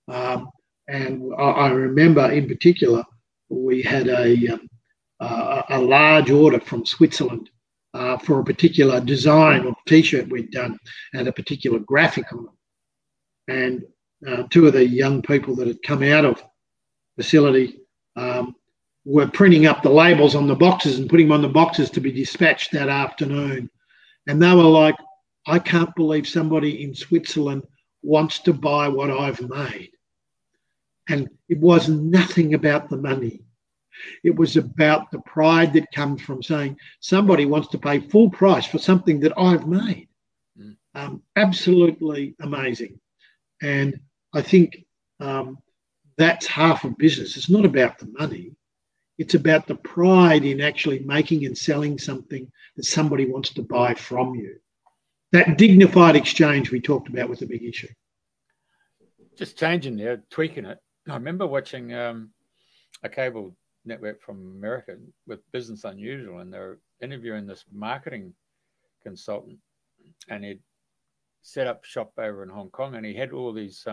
And I remember in particular, we had a large order from Switzerland for a particular design of T-shirt we'd done and a particular graphic on it. And two of the young people that had come out of facility were printing up the labels on the boxes and putting them on the boxes to be dispatched that afternoon. And they were like, I can't believe somebody in Switzerland wants to buy what I've made. And it was nothing about the money. It was about the pride that comes from saying somebody wants to pay full price for something that I've made. Absolutely amazing. And I think that's half of business. It's not about the money. It's about the pride in actually making and selling something that somebody wants to buy from you. That dignified exchange we talked about was a big issue. Just changing there, tweaking it. I remember watching a cable network from America with Business Unusual, and they were interviewing this marketing consultant, and he'd set up shop over in Hong Kong, and he had all these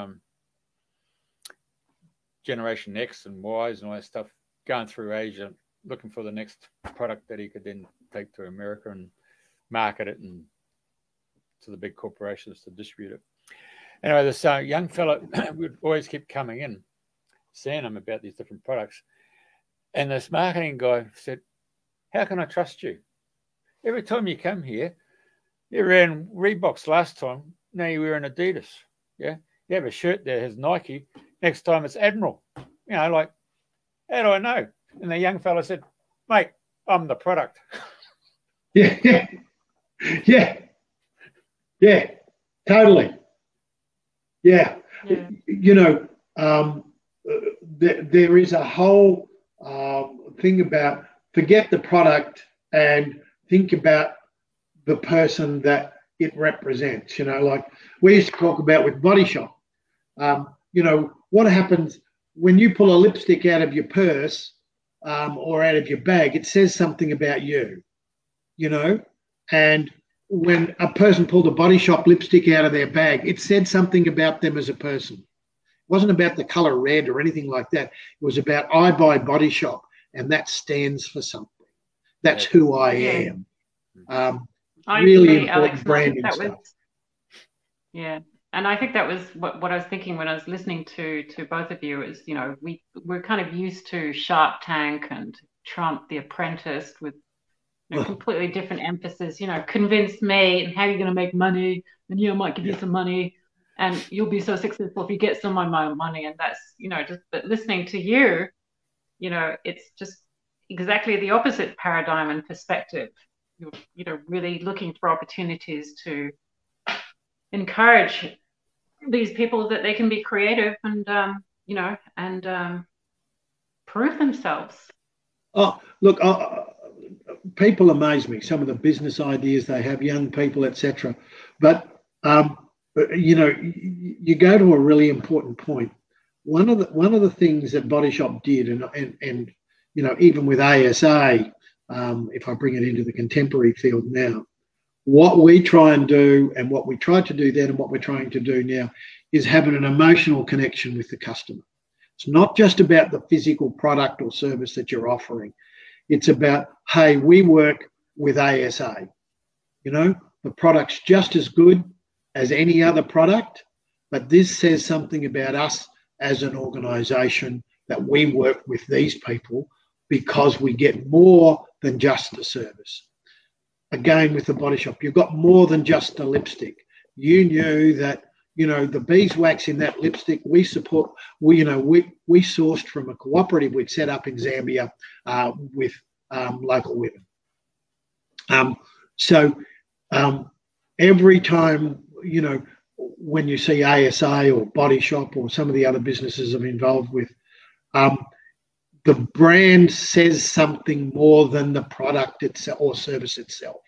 Generation X and Ys and all that stuff going through Asia, looking for the next product that he could then take to America and market it and to the big corporations to distribute it. Anyway, this young fella would always keep coming in, seeing him about these different products. And this marketing guy said, how can I trust you? Every time you come here, you ran Reeboks last time. Now you're wearing Adidas. Yeah. You have a shirt that has Nike. Next time it's Admiral. You know, like, how do I know? And the young fella said, mate, I'm the product. Yeah. Totally. Yeah. You know, there is a whole thing about forget the product and think about the person that it represents. You know, like we used to talk about with Body Shop. You know, what happens when you pull a lipstick out of your purse or out of your bag? It says something about you, you know, and when a person pulled a Body Shop lipstick out of their bag, it said something about them as a person. It wasn't about the colour red or anything like that. It was about I buy Body Shop, and that stands for something. That's who I am. Really important Alex, branding stuff. Yeah. And I think that was what I was thinking when I was listening to both of you is, you know, we're kind of used to Shark Tank and Trump, The Apprentice with completely different emphasis, you know, convince me and how you're going to make money and I might give you some money and you'll be so successful if you get some of my money. And that's, you know, just but listening to you, you know, it's just exactly the opposite paradigm and perspective. You're, you know, really looking for opportunities to encourage these people that they can be creative and, you know, and prove themselves. Oh, look, people amaze me, some of the business ideas they have, young people, etc. But, you know, you go to a really important point. One of the things that Body Shop did, and you know, even with ASA, if I bring it into the contemporary field now, what we try and do and what we tried to do then and what we're trying to do now is having an emotional connection with the customer. It's not just about the physical product or service that you're offering. It's about, hey, we work with ASA. You know, the product's just as good as any other product, but this says something about us as an organisation that we work with these people because we get more than just the service. again with the body shop, you've got more than just the lipstick. You knew that, you know, the beeswax in that lipstick we support. We sourced from a cooperative we'd set up in Zambia with local women. So every time, you know, when you see ASA or Body Shop or some of the other businesses I'm involved with, the brand says something more than the product itself or service itself.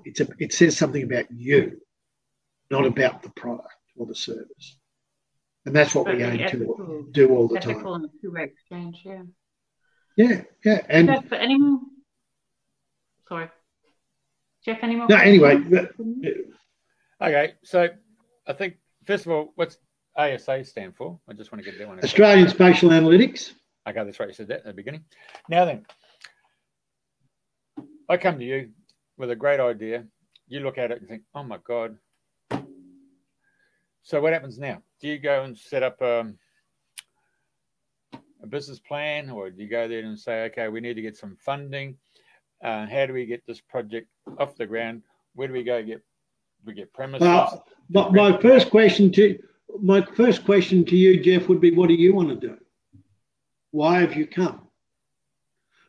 It says something about you, not about the product or the service. And that's what we aim to do all the time. Ethical and two-way exchange, yeah. Yeah, yeah. And Jeff, any more? Sorry. Jeff, any more? No, anyway. Okay, so I think, first of all, what's ASA stand for? I just want to get that one. Australian Spatial Analytics. Okay, that's right. You said that at the beginning. Now then, I come to you with a great idea. You look at it and think, oh, my God. So what happens now? Do you go and set up a business plan, or do you go there and say, okay, we need to get some funding? How do we get this project off the ground? Where do we go get premises? My first question to you, Jeff, would be, what do you want to do? Why have you come?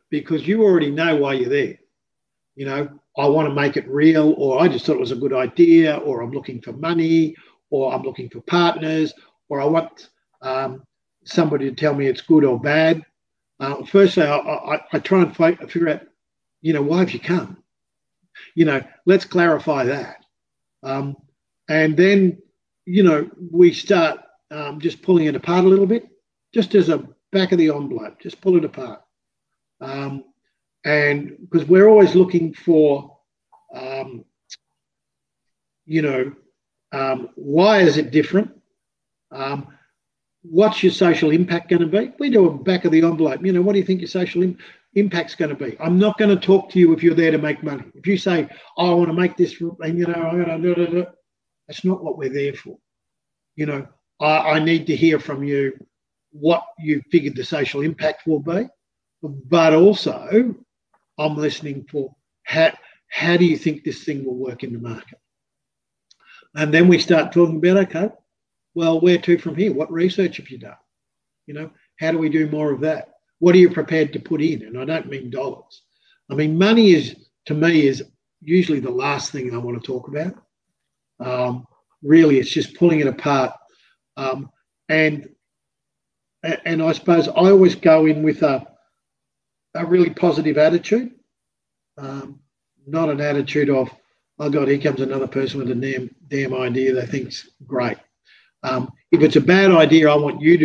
Because you already know why you're there. You know, I want to make it real, or I just thought it was a good idea, or I'm looking for money, or I'm looking for partners, or I want somebody to tell me it's good or bad. Firstly, I try and figure out, you know, why have you come? You know, let's clarify that. And then, you know, we start just pulling it apart a little bit, just as a back of the envelope, just pull it apart. And because we're always looking for, you know, why is it different? What's your social impact going to be? We do a back of the envelope. You know, what do you think your social impact's going to be? I'm not going to talk to you if you're there to make money. If you say, oh, I want to make this, and, you know, I'm going to do it, that's not what we're there for. You know, I need to hear from you what you figured the social impact will be, but also I'm listening for how do you think this thing will work in the market? And then we start talking about, okay, well, where to from here? What research have you done? You know, how do we do more of that? What are you prepared to put in? And I don't mean dollars. I mean, money is, to me, is usually the last thing I want to talk about. Really, it's just pulling it apart. And I suppose I always go in with a really positive attitude, not an attitude of, oh God, here comes another person with a damn idea they think's great. If it's a bad idea, I want you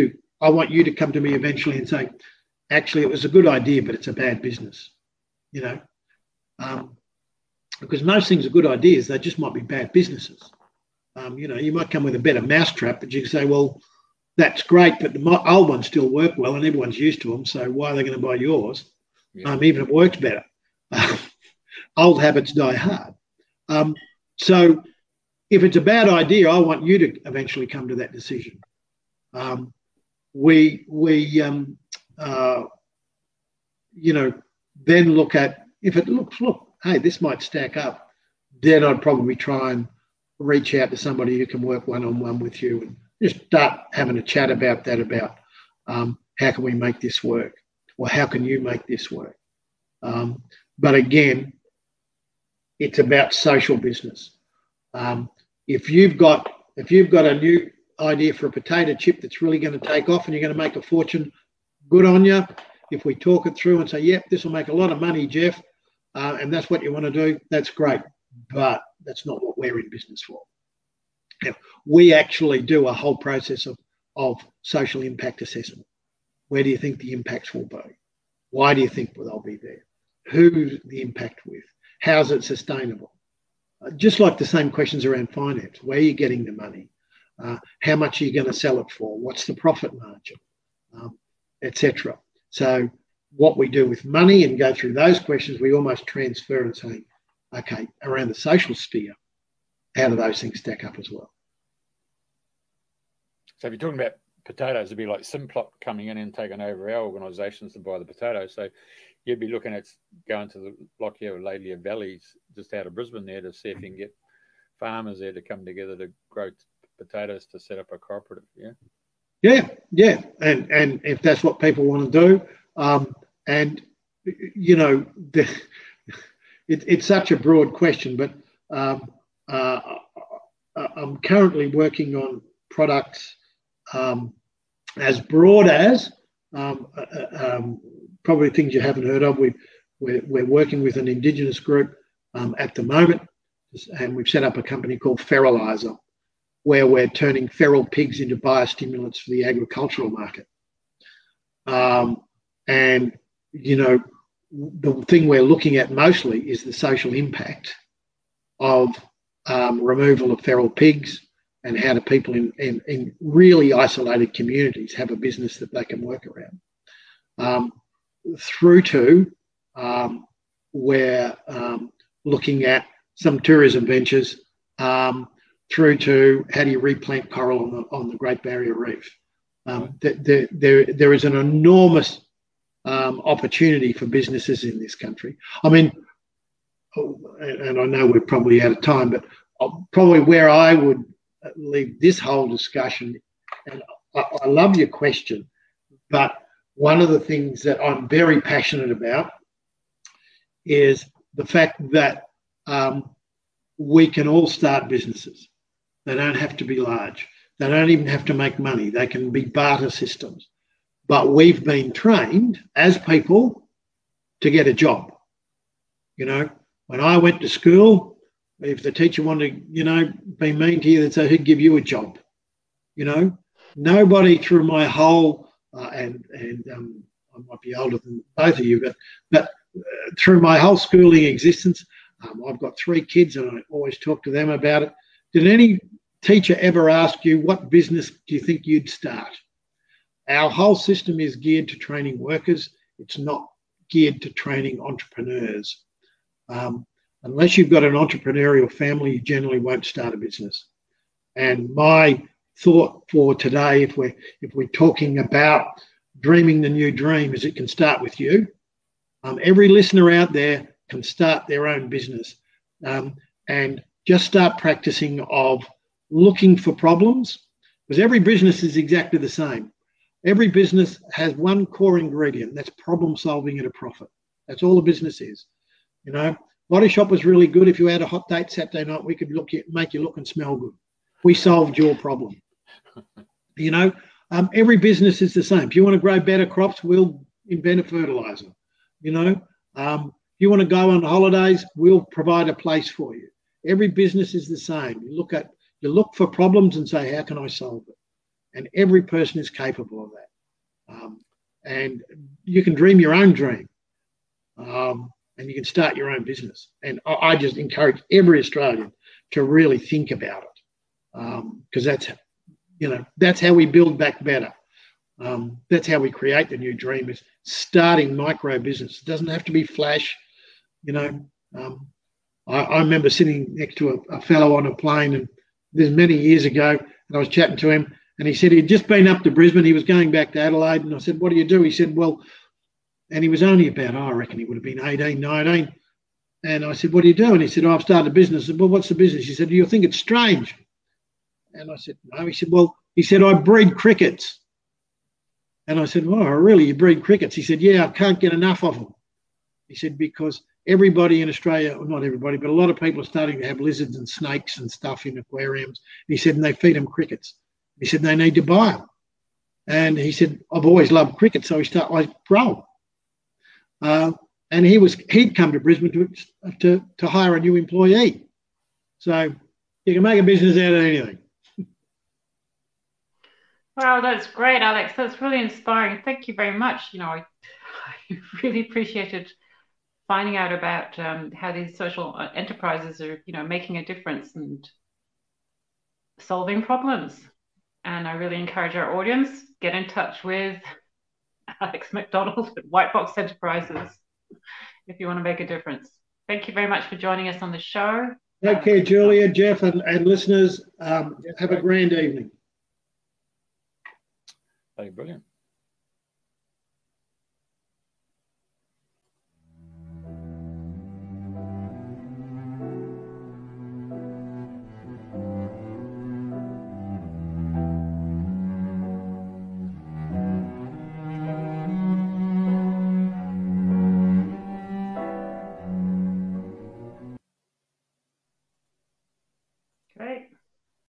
to come to me eventually and say, actually, it was a good idea, but it's a bad business. You know, because most things are good ideas, they just might be bad businesses. You know, you might come with a better mousetrap, but you can say, well, that's great, but the old ones still work well and everyone's used to them, so why are they going to buy yours? Yeah. Even if it works better. Old habits die hard. So if it's a bad idea, I want you to eventually come to that decision. We you know, then look at, if it looks, hey, this might stack up, then I'd probably try and reach out to somebody who can work one-on-one with you and just start having a chat about that, about how can we make this work, or how can you make this work? But again, it's about social business. If you've got a new idea for a potato chip that's really going to take off and you're going to make a fortune, good on you. If we talk it through and say, yep, this will make a lot of money, Jeff, and that's what you want to do, that's great. But that's not what we're in business for. Now, we actually do a whole process of social impact assessment. Where do you think the impacts will be? Why do you think they'll be there? Who's the impact with? How's it sustainable? Just like the same questions around finance. Where are you getting the money? How much are you going to sell it for? What's the profit margin? Etc. So what we do with money and go through those questions, we almost transfer and say, okay, around the social sphere, how do those things stack up as well? So if you're talking about potatoes, it'd be like Simplot coming in and taking over our organisations to buy the potatoes. So you'd be looking at going to the Lockyer or Laidley Valleys just out of Brisbane there to see if you can get farmers there to come together to grow potatoes to set up a cooperative. Yeah, and if that's what people want to do, and you know, it's such a broad question, but I'm currently working on products as broad as probably things you haven't heard of. We're working with an Indigenous group at the moment, and we've set up a company called Fertilizer, where we're turning feral pigs into biostimulants for the agricultural market. And, you know, the thing we're looking at mostly is the social impact of removal of feral pigs, and how do people in really isolated communities have a business that they can work around. Through to we're looking at some tourism ventures, through to how do you replant coral on the Great Barrier Reef. There is an enormous opportunity for businesses in this country. I mean, and I know we're probably out of time, but probably where I would leave this whole discussion, and I love your question, but one of the things that I'm very passionate about is the fact that we can all start businesses. They don't have to be large. They don't even have to make money. They can be barter systems. But we've been trained as people to get a job. You know, when I went to school, if the teacher wanted to, you know, be mean to you, they'd say, who'd give you a job? You know, nobody through my whole, I might be older than both of you, but through my whole schooling existence, I've got 3 kids and I always talk to them about it. Did any teacher ever ask you, what business do you think you'd start? Our whole system is geared to training workers. It's not geared to training entrepreneurs. Unless you've got an entrepreneurial family, you generally won't start a business. And my thought for today, if we're talking about dreaming the new dream, is it can start with you. Every listener out there can start their own business, and just start practicing of looking for problems, because every business is exactly the same. Every business has one core ingredient, that's problem solving at a profit. That's all a business is. You know, Body Shop was really good. If you had a hot date Saturday night, we could make you look and smell good. We solved your problem. You know, every business is the same. If you want to grow better crops, we'll invent a fertilizer. You know, if you want to go on holidays, we'll provide a place for you. Every business is the same. You look for problems and say, how can I solve it? And every person is capable of that. And you can dream your own dream. And you can start your own business. And I just encourage every Australian to really think about it, because that's how we build back better. That's how we create the new dream, is starting micro business. It doesn't have to be flash. You know, I remember sitting next to a fellow on a plane, and this many years ago, and I was chatting to him, and he said he'd just been up to Brisbane. He was going back to Adelaide, and I said, what do you do? He said, well, and he was only about, I reckon he would have been 18, 19. And I said, what do you do? And he said, I've started a business. I said, well, what's the business? He said, do you think it's strange? And I said, no. He said, well, I breed crickets. And I said, oh, really? You breed crickets? He said, yeah, I can't get enough of them. He said, because everybody in Australia, well, not everybody, but a lot of people are starting to have lizards and snakes and stuff in aquariums. He said, and they feed them crickets. He said, they need to buy them. And he said, I've always loved cricket, so I grow them. And he'd come to Brisbane to hire a new employee. So you can make a business out of anything. Wow, that's great, Alex. That's really inspiring. Thank you very much. You know, I really appreciated finding out about how these social enterprises are, you know, making a difference and solving problems. And I really encourage our audience, get in touch with Alex McDonald at White Box Enterprises if you want to make a difference. Thank you very much for joining us on the show. Take care, Julia, Jeff, and listeners. Have a grand evening. Hey, brilliant. Great.